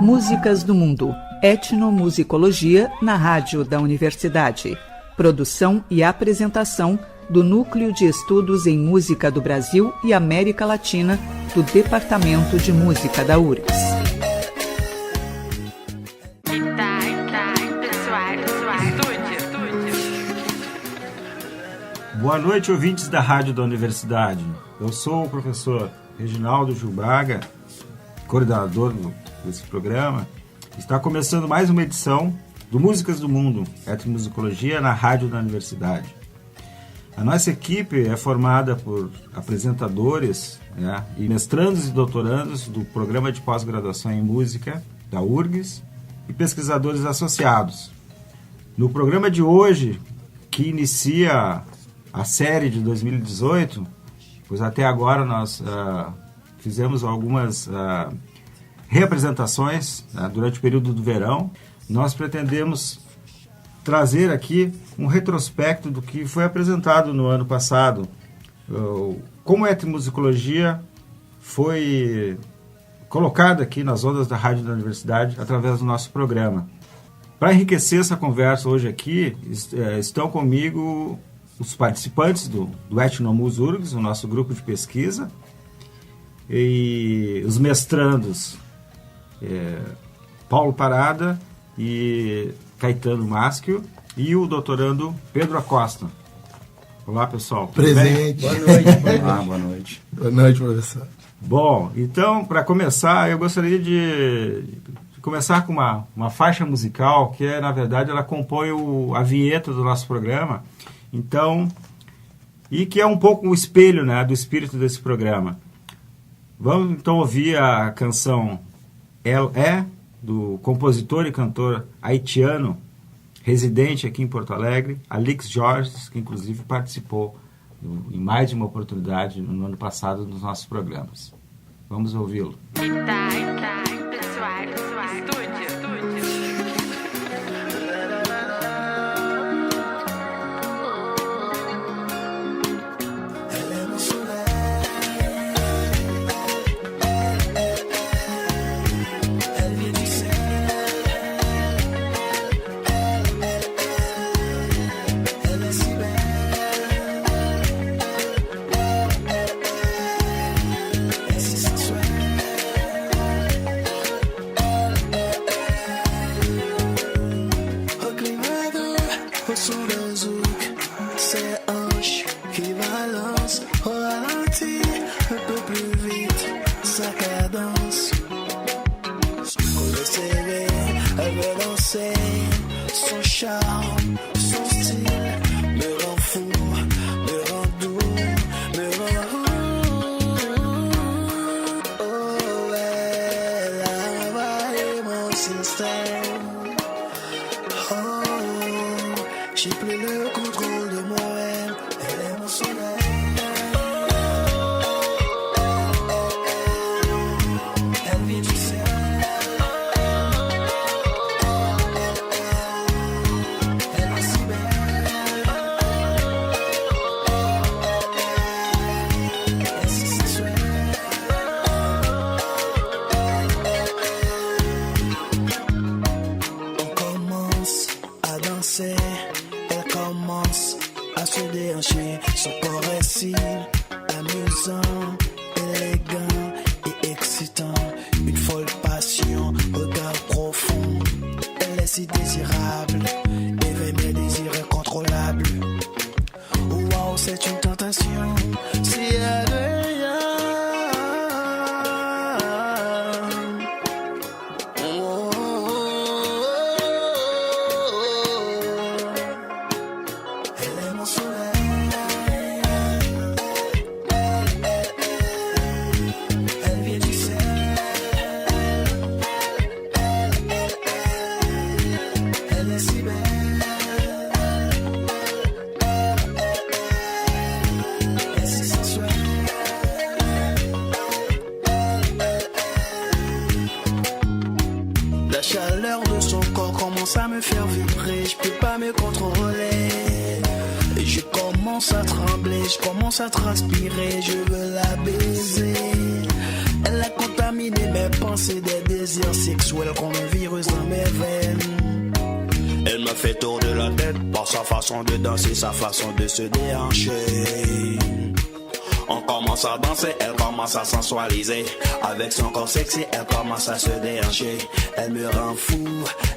Músicas do Mundo, etnomusicologia na rádio da universidade. Produção e apresentação do Núcleo de Estudos em Música do Brasil e América Latina do Departamento de Música da URGS. Boa noite, ouvintes da rádio da universidade. Eu sou o professor Reginaldo Gil Braga, coordenador desse programa. Está começando mais uma edição do Músicas do Mundo, etnomusicologia na rádio da universidade. A nossa equipe é formada por apresentadores, e mestrandos e doutorandos do programa de pós-graduação em música da URGS e pesquisadores associados. No programa de hoje, que inicia a série de 2018, pois até agora nós fizemos algumas reapresentações durante o período do verão. Nós pretendemos trazer aqui um retrospecto do que foi apresentado no ano passado, como a etnomusicologia foi colocada aqui nas ondas da rádio da universidade através do nosso programa. Para enriquecer essa conversa hoje aqui, estão comigo os participantes do Etnomus URGS, o nosso grupo de pesquisa, e os mestrandos Paulo Parada e Caetano Maschio, e o doutorando Pedro Acosta. Olá, pessoal. Presente. Boa noite. Boa noite. Boa noite, professor. Bom, então, para começar, eu gostaria de começar com uma faixa musical que, na verdade, ela compõe a vinheta do nosso programa. Então, e que é um pouco o espelho, do espírito desse programa. Vamos então ouvir a canção El É, do compositor e cantor haitiano, residente aqui em Porto Alegre, Alix Jorge, que inclusive participou em mais de uma oportunidade no ano passado dos nossos programas. Vamos ouvi-lo. À transpirer, je veux la baiser. Elle a contaminé mes des pensées, des désirs sexuels comme un virus dans mes veines. Elle me fait tourner la tête par sa façon de danser, sa façon de se déhancher. On commence à danser, elle commence à sensualiser. Avec son corps sexy, elle commence à se déhancher. Elle me rend fou,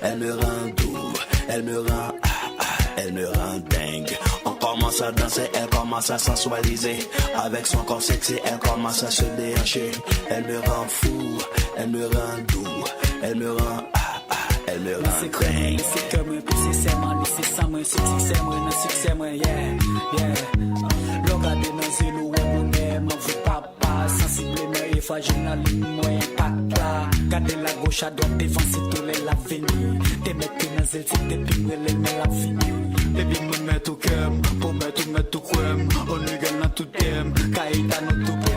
elle me rend doux, elle me rend dingue. On commence à danser, elle commence à sensualiser. Avec son corps sexy, elle commence à se déhancher. Elle me rend fou, elle me rend doux, elle me rend dingue. C'est comme un peu, c'est moi, c'est ça, moi, c'est moi, non, c'est moi, yeah. Regardez dans zélo, on est, m'en veut papa. Sensiblement et fragile, moi, impact là. Gardez la gauche à droite, devant, c'est tout l'avenir. T'es mettre dans zélo, c'est des pingouins, mais la fini. Baby, me met tout cœur, pour mettre tout crème. On est gagnant tout thème, caïta, nous tout bien.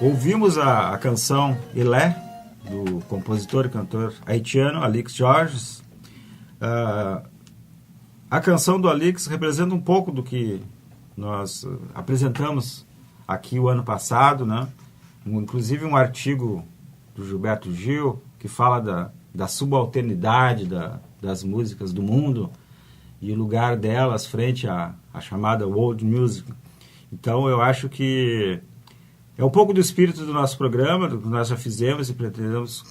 Ouvimos a canção Ilé, do compositor e cantor haitiano Alix Georges. A canção do Alix representa um pouco do que nós apresentamos aqui o ano passado, né? Inclusive um artigo do Gilberto Gil, que fala da subalternidade das músicas do mundo e o lugar delas frente à chamada world music. Então eu acho que é um pouco do espírito do nosso programa, do que nós já fizemos e pretendemos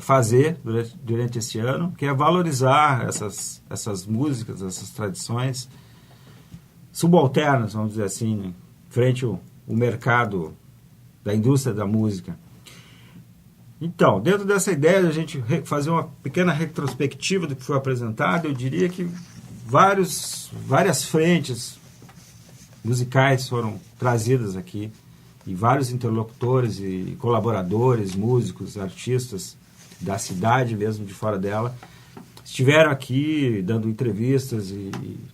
fazer durante esse ano, que é valorizar essas músicas, essas tradições subalternas, vamos dizer assim, né, frente ao mercado da indústria da música. Então, dentro dessa ideia de a gente fazer uma pequena retrospectiva do que foi apresentado, eu diria que várias frentes musicais foram trazidas aqui, e vários interlocutores e colaboradores, músicos, artistas da cidade, mesmo de fora dela, estiveram aqui dando entrevistas e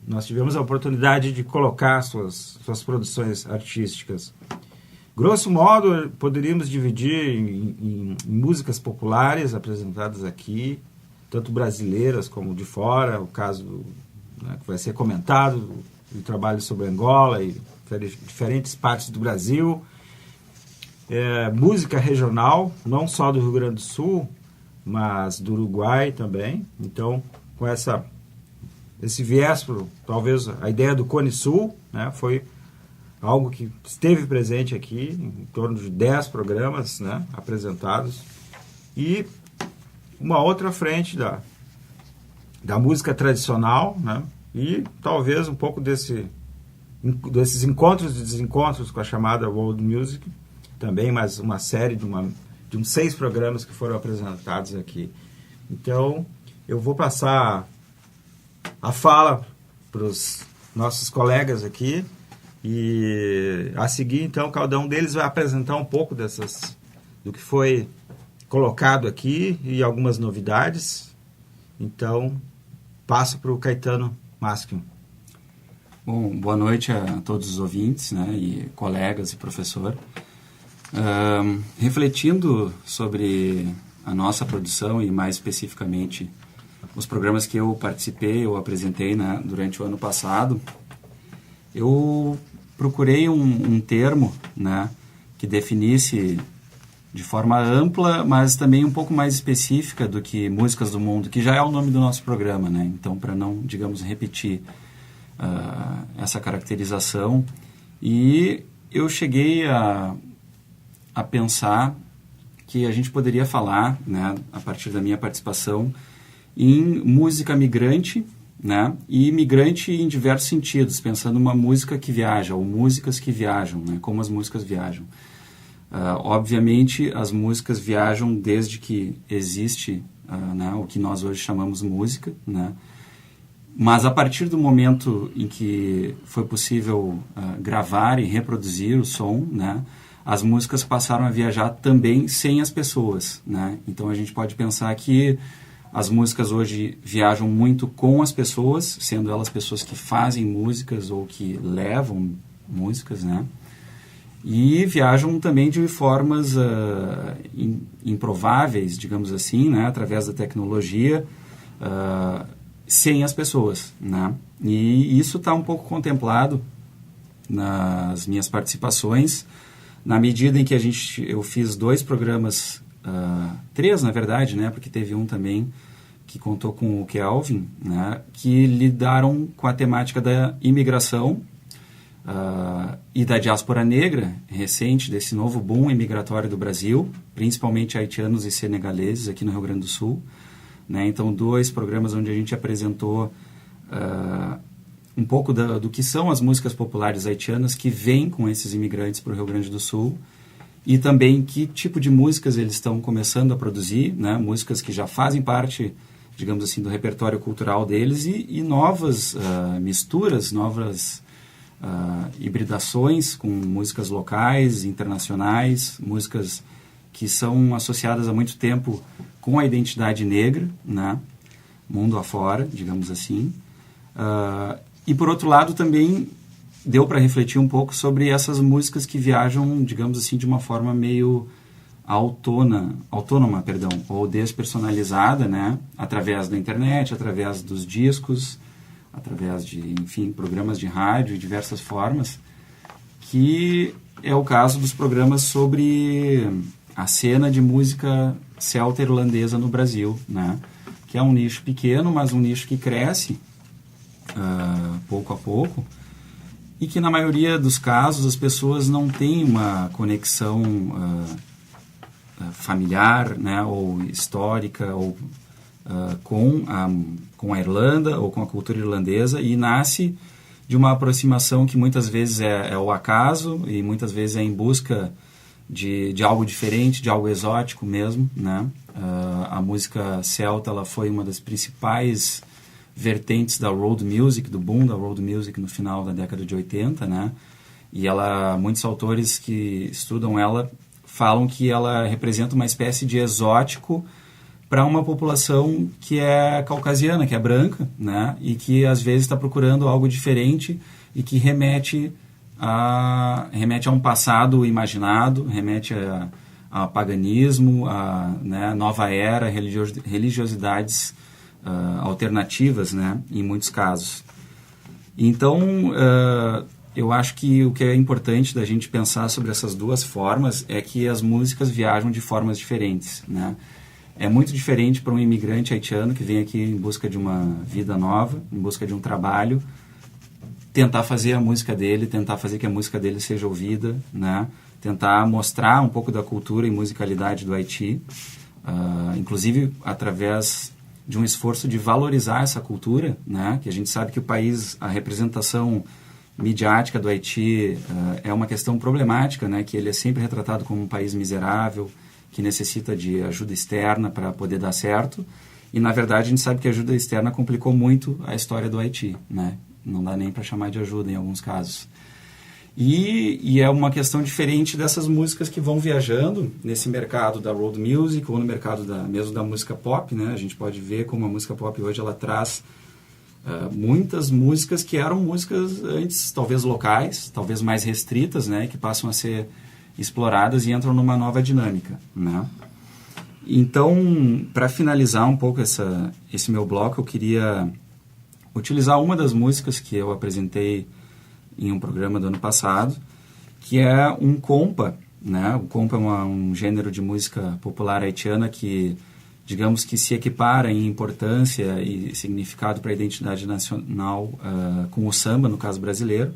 nós tivemos a oportunidade de colocar suas produções artísticas. Grosso modo, poderíamos dividir em músicas populares apresentadas aqui, tanto brasileiras como de fora, o caso, né, que vai ser comentado, o trabalho sobre Angola e diferentes partes do Brasil. Música regional, não só do Rio Grande do Sul, mas do Uruguai também. Então, com esse viés, talvez a ideia do Cone Sul, né, foi algo que esteve presente aqui, em torno de 10 programas, né, apresentados. E uma outra frente da música tradicional, né, e talvez um pouco desses encontros e desencontros com a chamada world music, também mais uma série de uns 6 programas que foram apresentados aqui. Então, eu vou passar a fala para os nossos colegas aqui e a seguir, então, cada um deles vai apresentar um pouco do que foi colocado aqui e algumas novidades. Então, passo para o Caetano Maschio. Bom, boa noite a todos os ouvintes, né, e colegas e professor. Refletindo sobre a nossa produção e mais especificamente os programas que eu participei, eu apresentei, né, durante o ano passado, eu procurei um termo, né, que definisse de forma ampla, mas também um pouco mais específica do que Músicas do Mundo, que já é o nome do nosso programa, né? Então, para não, digamos, repetir essa caracterização, e eu cheguei a pensar que a gente poderia falar, né, a partir da minha participação, em música migrante né? E imigrante em diversos sentidos, pensando numa música que viaja, ou músicas que viajam, né? Como as músicas viajam. Obviamente, as músicas viajam desde que existe né, o que nós hoje chamamos música, né? Mas a partir do momento em que foi possível gravar e reproduzir o som, né, as músicas passaram a viajar também sem as pessoas, né? Então a gente pode pensar que as músicas hoje viajam muito com as pessoas, sendo elas pessoas que fazem músicas ou que levam músicas, né? E viajam também de formas improváveis, digamos assim, né? Através da tecnologia, sem as pessoas, né? E isso está um pouco contemplado nas minhas participações, na medida em que eu fiz 2 programas, 3 na verdade, né? Porque teve um também que contou com o Kelvin, né? Que lidaram com a temática da imigração e da diáspora negra recente, desse novo boom imigratório do Brasil, principalmente haitianos e senegaleses aqui no Rio Grande do Sul, né? Então 2 programas onde a gente apresentou um pouco do que são as músicas populares haitianas que vêm com esses imigrantes para o Rio Grande do Sul, e também que tipo de músicas eles estão começando a produzir, né? Músicas que já fazem parte, digamos assim, do repertório cultural deles, e novas misturas, novas hibridações com músicas locais, internacionais, músicas que são associadas há muito tempo com a identidade negra, né? Mundo afora, digamos assim. E por outro lado também deu para refletir um pouco sobre essas músicas que viajam, digamos assim, de uma forma meio autônoma, ou despersonalizada, né? Através da internet, através dos discos, através de, enfim, programas de rádio e diversas formas, que é o caso dos programas sobre a cena de música celta irlandesa no Brasil, né? Que é um nicho pequeno, mas um nicho que cresce pouco a pouco, e que na maioria dos casos as pessoas não têm uma conexão familiar, né, ou histórica, ou com a Irlanda ou com a cultura irlandesa, e nasce de uma aproximação que muitas vezes é o acaso, e muitas vezes é em busca de algo diferente, de algo exótico mesmo, né? A música celta, ela foi uma das principais vertentes da road music, do boom da road music no final da década de 80, né? E muitos autores que estudam ela falam que ela representa uma espécie de exótico para uma população que é caucasiana, que é branca, né? E que às vezes está procurando algo diferente e que remete a um passado imaginado, remete a paganismo, né, nova era, religiosidades alternativas, né, em muitos casos. Então, eu acho que o que é importante da gente pensar sobre essas 2 formas é que as músicas viajam de formas diferentes, né? É muito diferente para um imigrante haitiano que vem aqui em busca de uma vida nova, em busca de um trabalho, tentar fazer a música dele, tentar fazer que a música dele seja ouvida, né? Tentar mostrar um pouco da cultura e musicalidade do Haiti, inclusive através de um esforço de valorizar essa cultura, né? Que a gente sabe que o país, a representação midiática do Haiti é uma questão problemática, né? Que ele é sempre retratado como um país miserável, que necessita de ajuda externa para poder dar certo, e na verdade a gente sabe que a ajuda externa complicou muito a história do Haiti, né? Não dá nem para chamar de ajuda em alguns casos. E é uma questão diferente dessas músicas que vão viajando nesse mercado da road music ou no mercado mesmo da música pop, né? A gente pode ver como a música pop hoje ela traz muitas músicas que eram músicas antes talvez locais, talvez mais restritas, né? Que passam a ser exploradas e entram numa nova dinâmica, né? Então, para finalizar um pouco esse meu bloco, eu queria utilizar uma das músicas que eu apresentei em um programa do ano passado, que é um compa, né? O compa é um gênero de música popular haitiana que, digamos que se equipara em importância e significado para a identidade nacional com o samba, no caso brasileiro,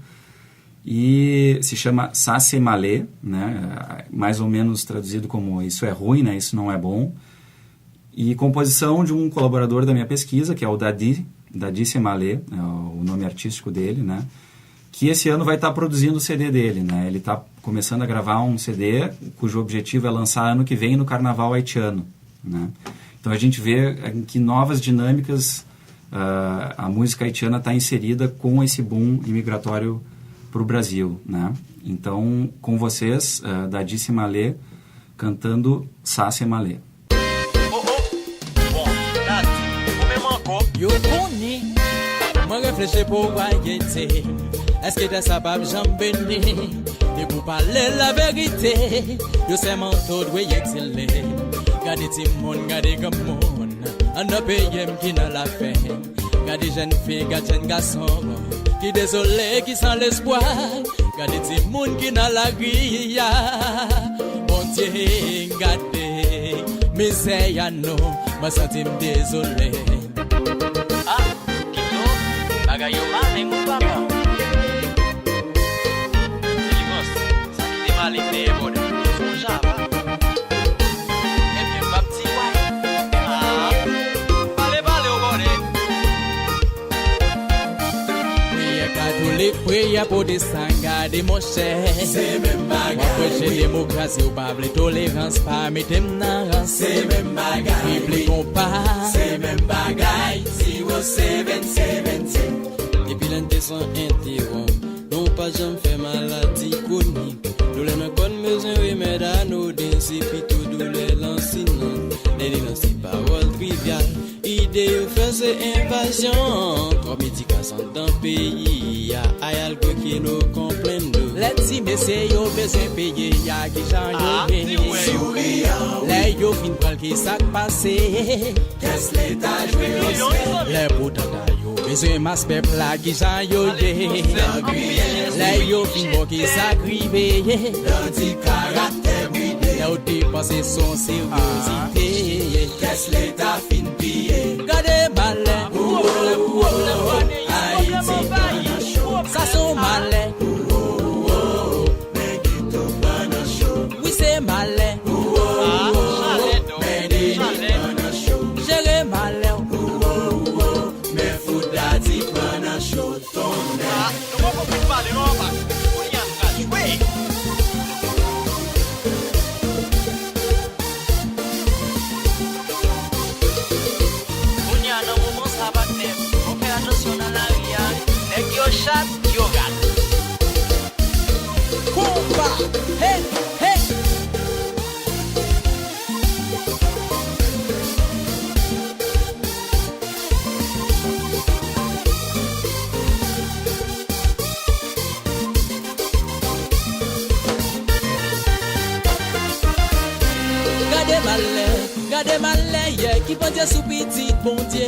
e se chama Sasse Malé, né? Mais ou menos traduzido como isso é ruim, né? Isso não é bom, e composição de um colaborador da minha pesquisa, que é o Dadi, Dadice Malê, é o nome artístico dele, né? Que esse ano vai estar produzindo o CD dele, né? Ele está começando a gravar um CD cujo objetivo é lançar ano que vem no Carnaval haitiano, né? Então a gente vê em que novas dinâmicas a música haitiana está inserida com esse boom imigratório para o Brasil, né? Então, com vocês, Dadice Malê cantando Sasse Malê. Yo koni, mwen refleche pou wayete. Eske te sabab jambene, de pou pale la verite. Yo seman to dwe yeksele, gade ti moun, gade gamon. An da peyem ki nan la fe, gade jen fi, gade jen gason. Ki desole, ki san l'espoir, gade ti moun ki nan la griya. Bon Dieu, gade, miseya no, ma sentim désolé. Yo male mou papa Ligos, sa ki te male te bode Son java E bien bab ti wai Pale o bode Priye katolik, priye pou de sangade mon chè Se men bagay Wapreche demokrasi ou pable tolerans pa metem nan ran Se men bagay Prible kompa Se men bagay 0770 Depuis l'année sans interrompt, non pas j'en fais maladie chronique. Nous l'en connaissons besoin remède à nos dents, puis tout douleur lancinant. Les lancer paroles triviales, idée ou faire ces invasions. Trop médication dans le pays, y'a algo qui nous comprenne. Let's see, messieurs, yo besoin payer, y'a qui j'en yo les yo fin pral qui s'est passé. Qu'est-ce l'état joué? Les poutans besoin mas peuple là qui j'en yo les yo fin bon qui s'agrivé. L'anti caractère bridé. Là où dépenser son sériosité. Qu'est-ce l'état fin pillé? Gardez malin. Haïti, ça sont malin. Oui c'est malin. Géré malin. Mais faut d'adi prendre chaud ton nez. Non vou pas parler non va. On y a joué. On y a un moment ça va tenir. On fait attention dans la vie. Nèg yo chat, yo gat. Combat. Hey, hey. Gade malè, yeah, qui pense sous petit bon Dieu.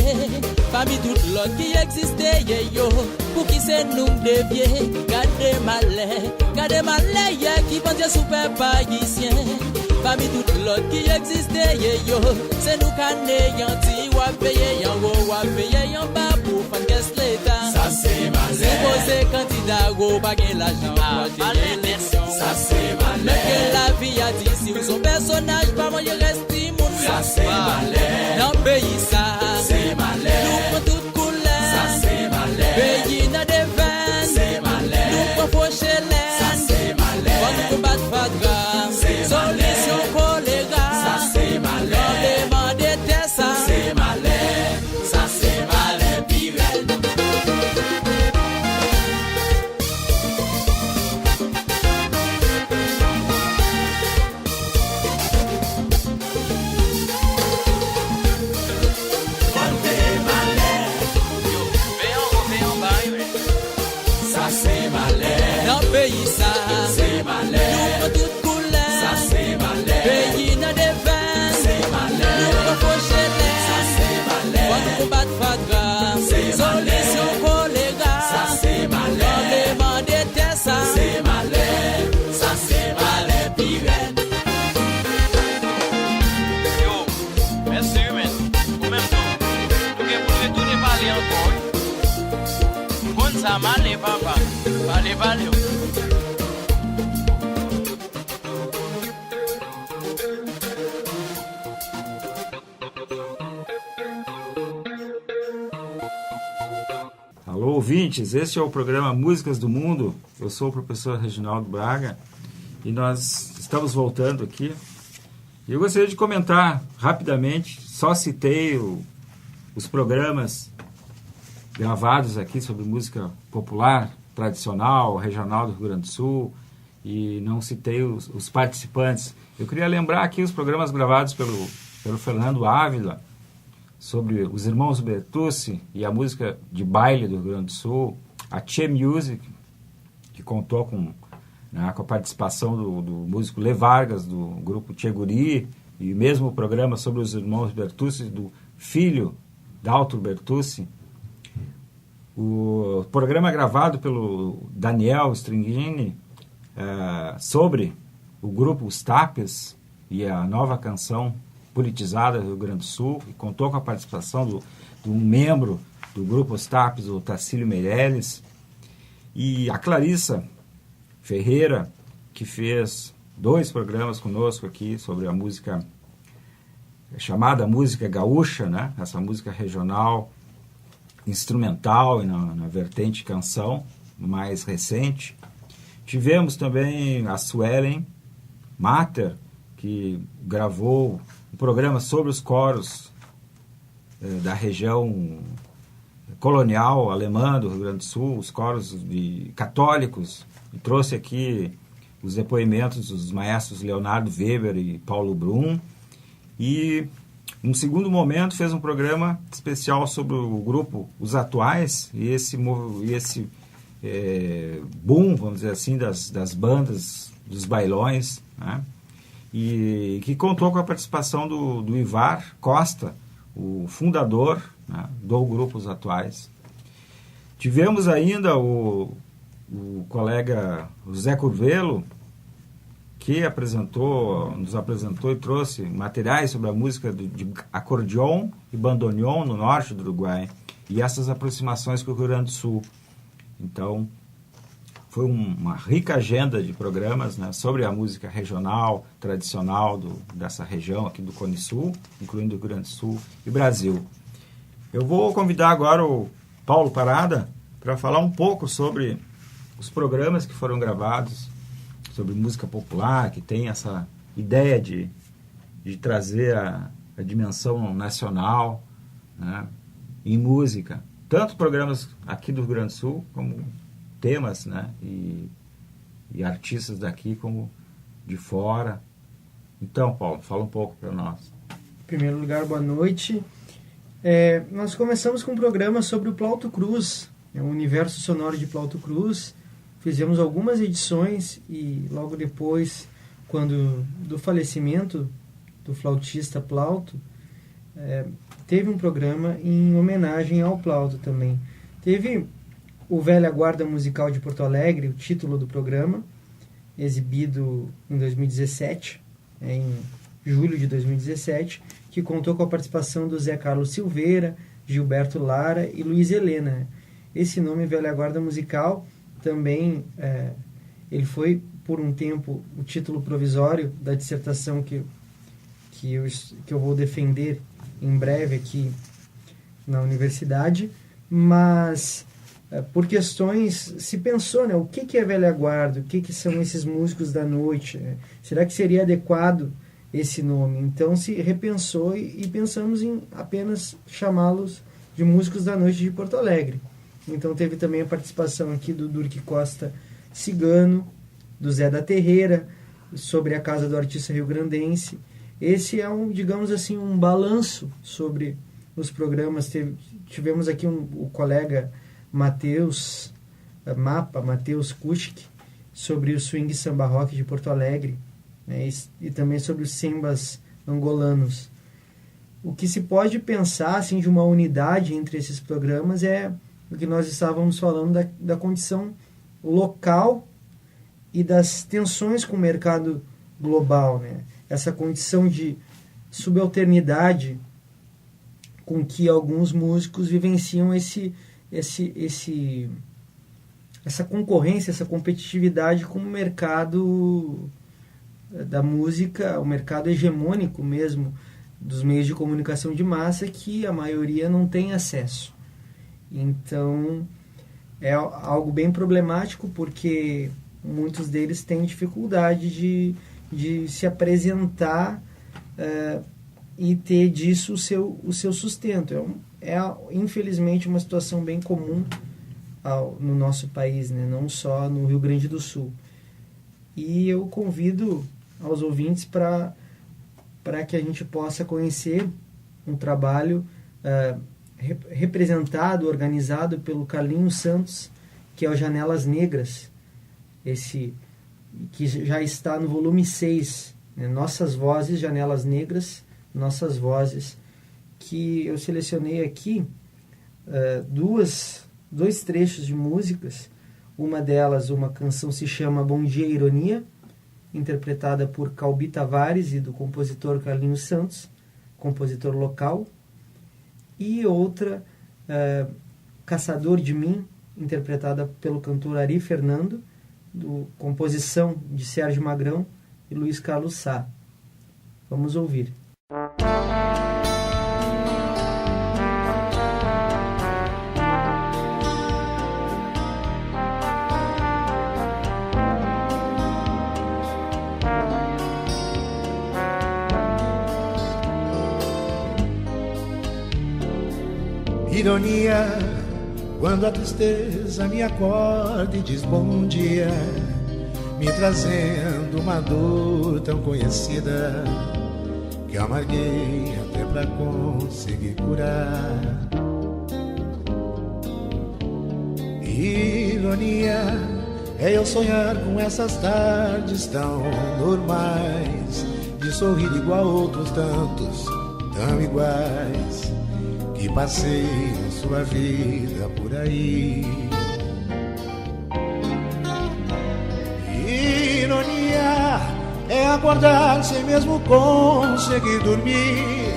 Parmi toutes l'autre qui existait, yeah, yo, pour qui c'est nous dévier. Gade malè, yeah, qui pense sous peuple haïtien. Parmi toutes l'autre qui existait, yeah, yo, c'est nous qu'anéanti, ou à payer en haut, ou à payer en bas pour faire qu'est-ce l'état. Ça c'est malè. C'est posé candidat, ou pas gain l'argent, pour acheter l'élection. Ça c'est malè. Mais que la vie a dit, si vous son personnage, pas moi, il reste. Ça c'est malais. Dans le pays ça c'est malais. Nous prenons toutes couleurs. Ça c'est malais. Pays n'a des vannes. C'est malais. Nous prenons faucher l'air. Ça c'est malais. On nous combat pas grave. C'est malais. Solution pour les gars. Ça c'est malais. On demande des ça. C'est malais. Ça c'est malais pirel. Pays ça, c'est malais. Nous prenons toutes couleurs. Ça c'est malais. Pays n'a des vannes. C'est malais. Nous prenons faucher l'air. Ça c'est malais. On nous combat pas grave. C'est solution pour les gars. Ça c'est malais. On demande des ça. C'est malais. Ça c'est malais pirel. Yo, merci humain. Ou même tout. Ok, pour retourner parler encore. Bon ça malé papa. Valeu. ouvintes, este é o programa Músicas do Mundo. Eu sou o professor Reginaldo Braga e nós estamos voltando aqui. E eu gostaria de comentar rapidamente, só citei os programas gravados aqui sobre música popular, tradicional, regional do Rio Grande do Sul, e não citei os participantes. Eu queria lembrar aqui os programas gravados pelo Fernando Ávila, sobre os irmãos Bertucci e a música de baile do Rio Grande do Sul, a Che Music, que contou com a participação do músico Lê Vargas, do grupo Che Guri, e mesmo o programa sobre os irmãos Bertucci, do filho Dalto Bertucci. O programa gravado pelo Daniel Stringini sobre o grupo Os Tapes e a nova canção politizada do Rio Grande do Sul, e contou com a participação de um membro do grupo Os Tapes, o Tacílio Meirelles, e a Clarissa Ferreira, que fez 2 programas conosco aqui sobre a música chamada música gaúcha, né? Essa música regional, instrumental e na vertente canção mais recente. Tivemos também a Suelen Mater, que gravou um programa sobre os coros da região colonial alemã do Rio Grande do Sul, os coros católicos, e trouxe aqui os depoimentos dos maestros Leonardo Weber e Paulo Brum. E, num segundo momento, fez um programa especial sobre o grupo Os Atuais e esse boom, vamos dizer assim, das bandas, dos bailões, né? E que contou com a participação do Ivar Costa, o fundador, né, do grupo Os Atuais. Tivemos ainda o colega José Curvelo, que nos apresentou e trouxe materiais sobre a música de acordeon e bandoneon no norte do Uruguai, e essas aproximações com o Rio Grande do Sul. Então, foi uma rica agenda de programas, né, sobre a música regional, tradicional dessa região aqui do Cone Sul, incluindo o Rio Grande do Sul e Brasil. Eu vou convidar agora o Paulo Parada para falar um pouco sobre os programas que foram gravados sobre música popular, que tem essa ideia de trazer a dimensão nacional, né, em música. Tanto programas aqui do Rio Grande do Sul, como temas, né, e artistas daqui como de fora. Então, Paulo, fala um pouco para nós. Em primeiro lugar, boa noite. Nós começamos com um programa sobre o Plauto Cruz, o universo sonoro de Plauto Cruz. Fizemos algumas edições e logo depois, quando do falecimento do flautista Plauto, teve um programa em homenagem ao Plauto também. Teve o Velha Guarda Musical de Porto Alegre, o título do programa, exibido em 2017, em julho de 2017, que contou com a participação do Zé Carlos Silveira, Gilberto Lara e Luiz Helena. Esse nome, Velha Guarda Musical, também ele foi, por um tempo, o título provisório da dissertação que eu vou defender em breve aqui na universidade, mas por questões se pensou, né, o que é velha guarda, o que são esses músicos da noite, será que seria adequado esse nome? Então se repensou e pensamos em apenas chamá-los de músicos da noite de Porto Alegre. Então teve também a participação aqui do Durque Costa Cigano, do Zé da Terreira, sobre a Casa do Artista Rio-Grandense. Esse é digamos assim, um balanço sobre os programas. Tivemos aqui o colega Matheus Kuschk, sobre o swing samba rock de Porto Alegre, né, e também sobre os sambas angolanos. O que se pode pensar assim, de uma unidade entre esses programas é o que nós estávamos falando da condição local e das tensões com o mercado global, né? Essa condição de subalternidade com que alguns músicos vivenciam essa concorrência, essa competitividade com o mercado da música, o mercado hegemônico mesmo dos meios de comunicação de massa, que a maioria não tem acesso. Então, é algo bem problemático, porque muitos deles têm dificuldade de se apresentar e ter disso o seu sustento. Infelizmente, uma situação bem comum no nosso país, né? Não só no Rio Grande do Sul. E eu convido aos ouvintes para que a gente possa conhecer um trabalho representado, organizado pelo Carlinhos Santos, que é o Janelas Negras, esse que já está no volume 6, né? Nossas Vozes, Janelas Negras, Nossas Vozes, que eu selecionei aqui dois trechos de músicas. Uma delas, uma canção, se chama Bom Dia Ironia, interpretada por Calbi Tavares e do compositor Carlinhos Santos, compositor local. E outra, Caçador de Mim, interpretada pelo cantor Ari Fernando, composição de Sérgio Magrão e Luiz Carlos Sá. Vamos ouvir. Ironia, quando a tristeza me acorda e diz bom dia, me trazendo uma dor tão conhecida que amarguei até pra conseguir curar. Ironia é eu sonhar com essas tardes tão normais, de sorrir igual a outros tantos, tão iguais, que passeiam sua vida por aí. Ironia é acordar sem mesmo conseguir dormir,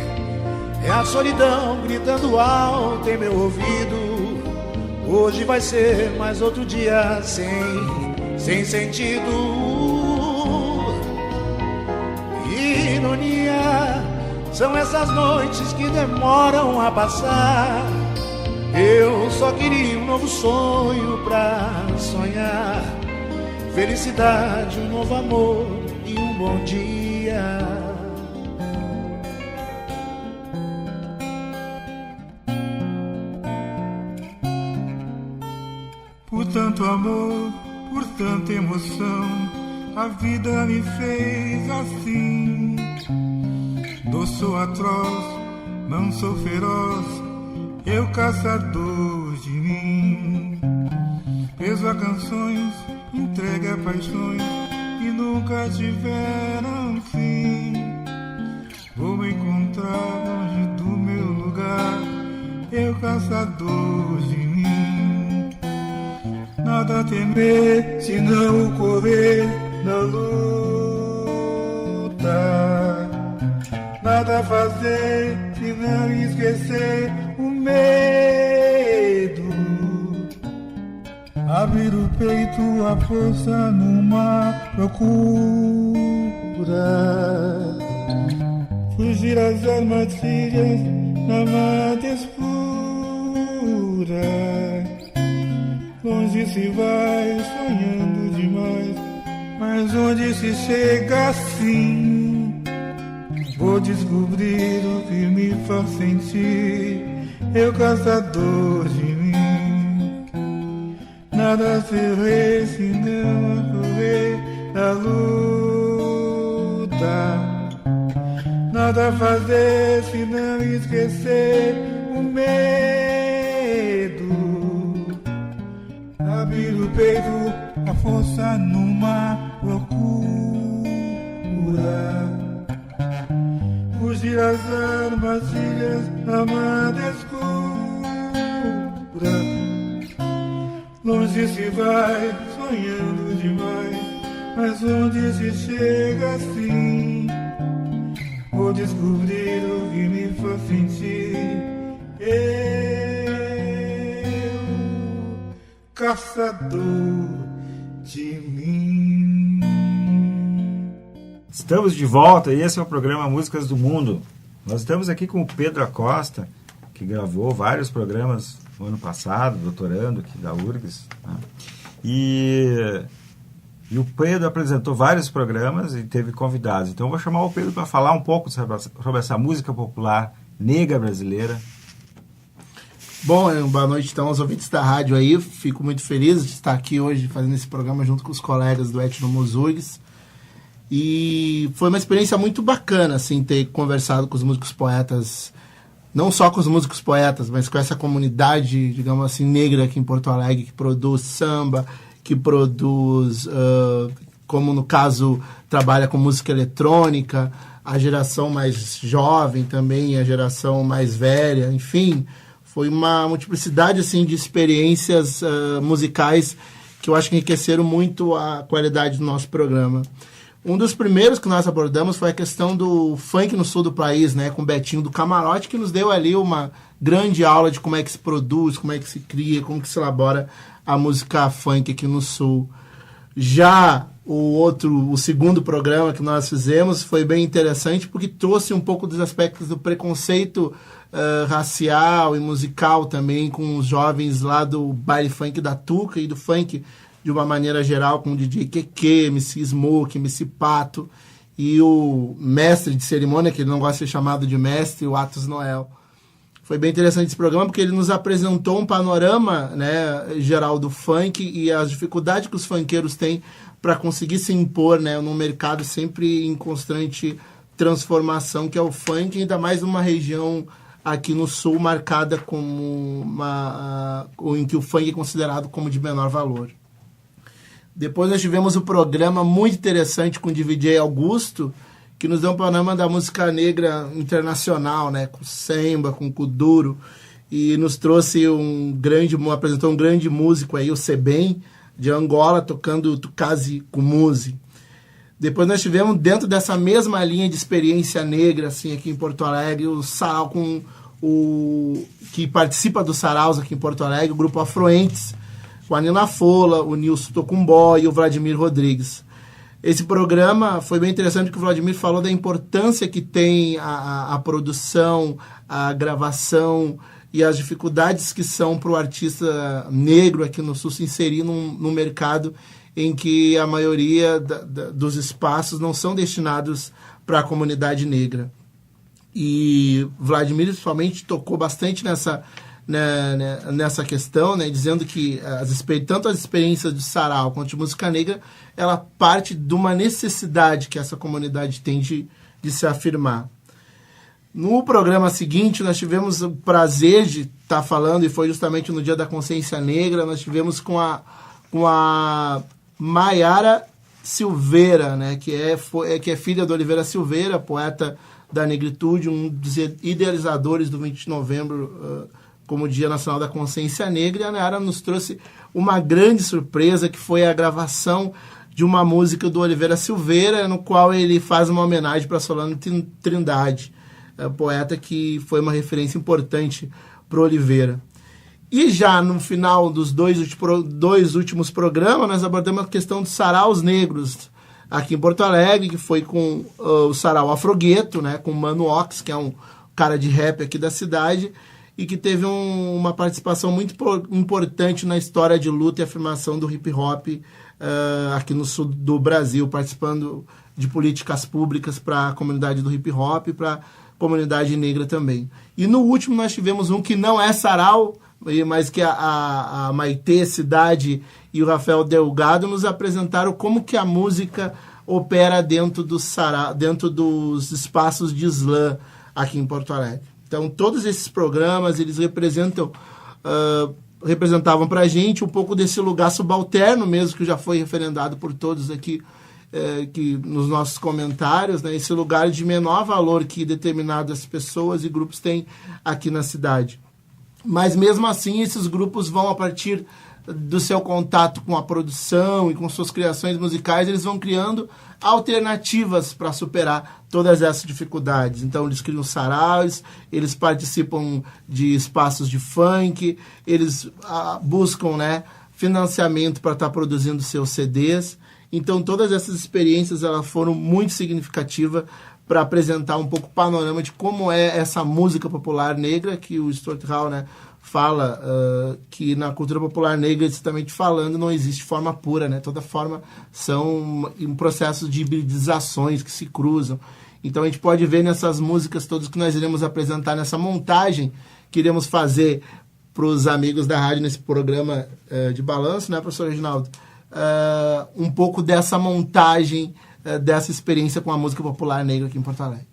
é a solidão gritando alto em meu ouvido: hoje vai ser mais outro dia sem sentido. Ironia são essas noites que demoram a passar. Eu só queria um novo sonho pra sonhar, felicidade, um novo amor e um bom dia. Por tanto amor, por tanta emoção, a vida me fez assim. Não sou atroz, não sou feroz, eu caçador de mim. Preso a canções, entregue a paixões que nunca tiveram fim. Vou me encontrar longe do meu lugar, eu caçador de mim. Nada a temer, se não correr na luta. Nada a fazer, se não esquecer o medo. Abrir o peito, a força numa procura. Fugir às armadilhas na mata escura. Longe se vai, sonhando demais, mas onde se chega assim? Vou descobrir o que me faz sentir, eu caçador de mim. Nada a ser se não a correr da luta. Nada a fazer se não esquecer o medo. Abrir o peito, a força numa procura. Fugir às armadilhas da mata escura. Longe se vai, sonhando demais, mas onde se chega assim? Vou descobrir o que me faz sentir, eu, caçador de mim. Estamos de volta e esse é o programa Músicas do Mundo. Nós estamos aqui com o Pedro Acosta, que gravou vários programas no ano passado, doutorando aqui da URGS, né? E o Pedro apresentou vários programas e teve convidados. Então eu vou chamar o Pedro para falar um pouco sobre essa música popular negra brasileira. Bom, boa noite então aos ouvintes da rádio aí. Fico muito feliz de estar aqui hoje fazendo esse programa junto com os colegas do Etnomusurgs. E foi uma experiência muito bacana, assim, ter conversado com os músicos poetas, não só com os músicos poetas, mas com essa comunidade, digamos assim, negra aqui em Porto Alegre, que produz samba, que produz, como no caso, trabalha com música eletrônica, a geração mais jovem também, a geração mais velha, enfim, foi uma multiplicidade assim, de experiências musicais que eu acho que enriqueceram muito a qualidade do nosso programa. Um dos primeiros que nós abordamos foi a questão do funk no sul do país, né, com o Betinho do Camarote, que nos deu ali uma grande aula de como é que se produz, como é que se cria, como que se elabora a música funk aqui no sul. Já o segundo programa que nós fizemos foi bem interessante porque trouxe um pouco dos aspectos do preconceito racial e musical também com os jovens lá do baile funk da Tuca e do funk de uma maneira geral, com o DJ Keke, MC Smoke, MC Pato e o mestre de cerimônia, que ele não gosta de ser chamado de mestre, o Atos Noel. Foi bem interessante esse programa porque ele nos apresentou um panorama, né, geral do funk e as dificuldades que os funkeiros têm para conseguir se impor, né, num mercado sempre em constante transformação, que é o funk, ainda mais numa região aqui no sul marcada como em que o funk é considerado como de menor valor. Depois nós tivemos um programa muito interessante com o DJ Augusto, que nos deu um panorama da música negra internacional, né, com samba, com kuduro, e nos trouxe apresentou um grande músico aí, o Sebem, de Angola, tocando Tukazi Kumuzi. Depois nós tivemos, dentro dessa mesma linha de experiência negra, assim, aqui em Porto Alegre, o sarau que participa dos saraus aqui em Porto Alegre, o grupo Afroentes, com a Nina Fola, o Nilson Tocumbó e o Vladimir Rodrigues. Esse programa foi bem interessante porque o Vladimir falou da importância que tem a produção, a gravação e as dificuldades que são para o artista negro aqui no Sul se inserir num mercado em que a maioria dos espaços não são destinados para a comunidade negra. E Vladimir, principalmente, tocou bastante nessa questão, né, dizendo que tanto as experiências de sarau quanto de música negra, ela parte de uma necessidade que essa comunidade tem de se afirmar. No programa seguinte, nós tivemos o prazer de estar falando, e foi justamente no Dia da Consciência Negra, nós tivemos com a Maiara Silveira, né, que é filha do Oliveira Silveira, poeta da negritude, um dos idealizadores do 20 de novembro como Dia Nacional da Consciência Negra. E a Nayara nos trouxe uma grande surpresa, que foi a gravação de uma música do Oliveira Silveira, no qual ele faz uma homenagem para Solano Trindade, poeta que foi uma referência importante para o Oliveira. E já no final dos dois últimos programas, nós abordamos a questão dos saraus negros aqui em Porto Alegre, que foi com o sarau Afrogueto, né, com o Mano Ox, que é um cara de rap aqui da cidade, e que teve uma participação muito importante na história de luta e afirmação do hip-hop aqui no sul do Brasil, participando de políticas públicas para a comunidade do hip-hop e para a comunidade negra também. E no último nós tivemos um que não é sarau, mas que a Maitê Cidade e o Rafael Delgado nos apresentaram como que a música opera dentro dos espaços de slam aqui em Porto Alegre. Então, todos esses programas, eles representavam para a gente um pouco desse lugar subalterno mesmo, que já foi referendado por todos aqui que nos nossos comentários, né? Esse lugar de menor valor que determinadas pessoas e grupos têm aqui na cidade. Mas, mesmo assim, esses grupos vão, a partir do seu contato com a produção e com suas criações musicais, eles vão criando alternativas para superar todas essas dificuldades. Então, eles criam saraus, eles participam de espaços de funk, eles buscam, né, financiamento para estar produzindo seus CDs. Então, todas essas experiências elas foram muito significativas para apresentar um pouco o panorama de como é essa música popular negra, que o Stuart Hall, né, fala que na cultura popular negra, justamente falando, não existe forma pura, né? Toda forma são um processo de hibridizações que se cruzam. Então a gente pode ver nessas músicas todas que nós iremos apresentar nessa montagem que iremos fazer para os amigos da rádio nesse programa de balanço, né, professor Reginaldo? Um pouco dessa montagem, dessa experiência com a música popular negra aqui em Porto Alegre.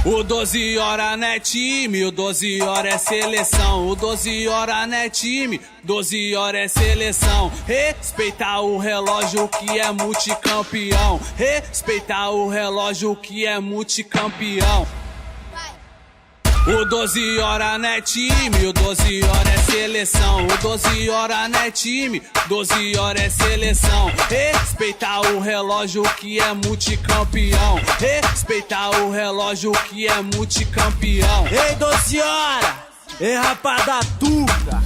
O 12 horas não é time, o 12 horas é seleção. O 12 horas não é time, 12 horas é seleção. Respeitar o relógio que é multicampeão. Respeitar o relógio que é multicampeão. O 12 horas não é time, o 12 horas é seleção. O 12 horas não é time, 12 horas é seleção. Respeitar o relógio que é multicampeão. Respeitar o relógio que é multicampeão. Ei, 12 horas, ei, rapada tuca.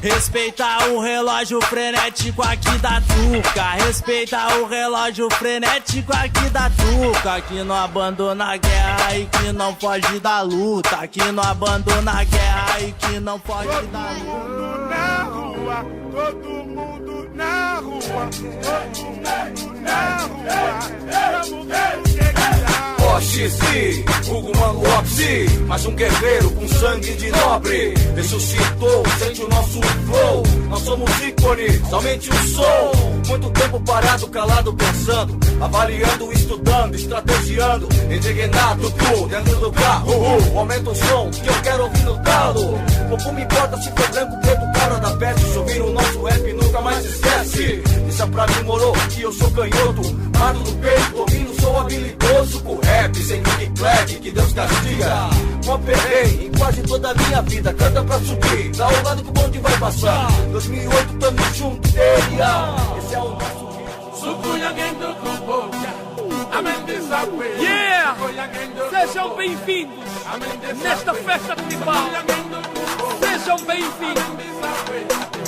Respeitar o relógio frenético aqui da Tuca. Respeitar o relógio frenético aqui da Tuca. Que não abandona a guerra e que não foge da luta. Que não abandona a guerra e que não foge da luta. Todo mundo na rua, todo mundo na rua. Vamos chegar. OXI, Hugo Mango Oxi, mais um guerreiro com sangue de nobre. Ressuscitou, sente o nosso flow. Nós somos ícone, somente um som. Muito tempo parado, calado, pensando, avaliando, estudando, estrategiando. Indignado, tu, dentro do carro, aumenta o som, que eu quero ouvir no talo. Pouco me importa se for branco, preto, cara da peste. Subir o nosso rap, nunca mais esquece. Deixa pra mim, moro, que eu sou canhoto. Mato no peito, ouvindo, sou habilidoso. Com rap, sem clique, que Deus castiga. Mó perrei em quase toda a minha vida. Canta pra subir, dá o lado que o bonde vai passar. 2008, tamo junto, esse é o nosso Yeah! Sejam bem-vindos nesta festa tribal. Sejam bem-vindos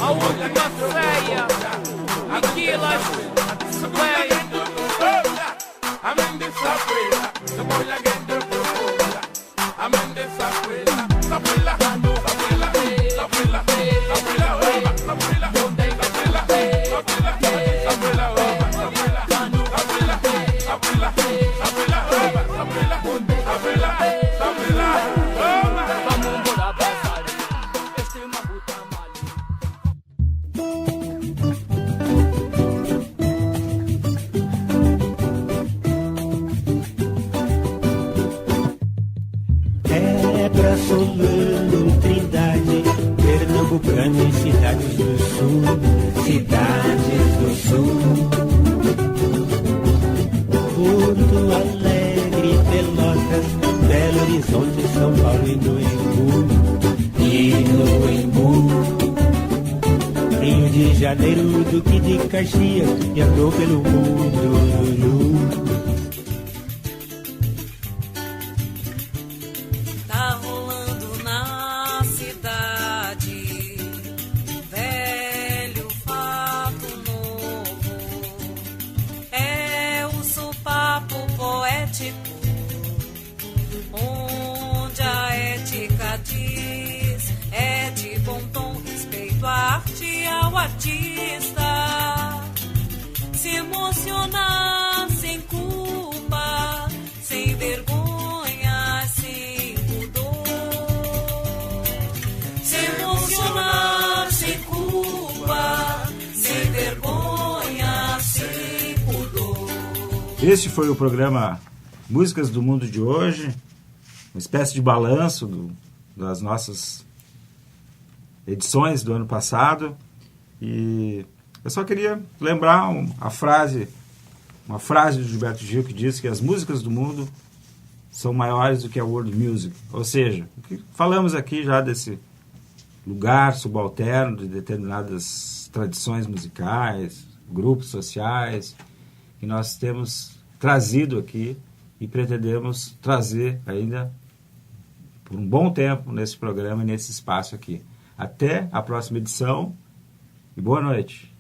à última ceia. Aquilas, Sebei. Solano, Trindade, Pernambucano e cidades do sul, cidades do sul. Porto Alegre, Pelotas, Belo Horizonte, São Paulo e no Embu. Rio de Janeiro, Duque de Caxias, e andou pelo mundo. Onde a ética diz é de bom tom, respeito à arte e ao artista. Se emocionar sem culpa, sem vergonha, sem pudor. Se emocionar sem culpa, sem vergonha, sem pudor. Este foi o programa Músicas do Mundo de hoje, uma espécie de balanço das nossas edições do ano passado. E eu só queria lembrar uma frase do Gilberto Gil que diz que as músicas do mundo são maiores do que a world music. Ou seja, falamos aqui já desse lugar subalterno de determinadas tradições musicais, grupos sociais, que nós temos trazido aqui e pretendemos trazer ainda por um bom tempo nesse programa e nesse espaço aqui. Até a próxima edição e boa noite.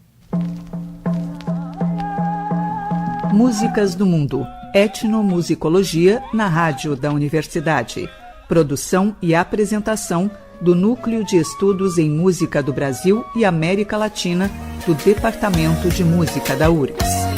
Músicas do Mundo, etnomusicologia na rádio da Universidade. Produção e apresentação do Núcleo de Estudos em Música do Brasil e América Latina, do Departamento de Música da URGS.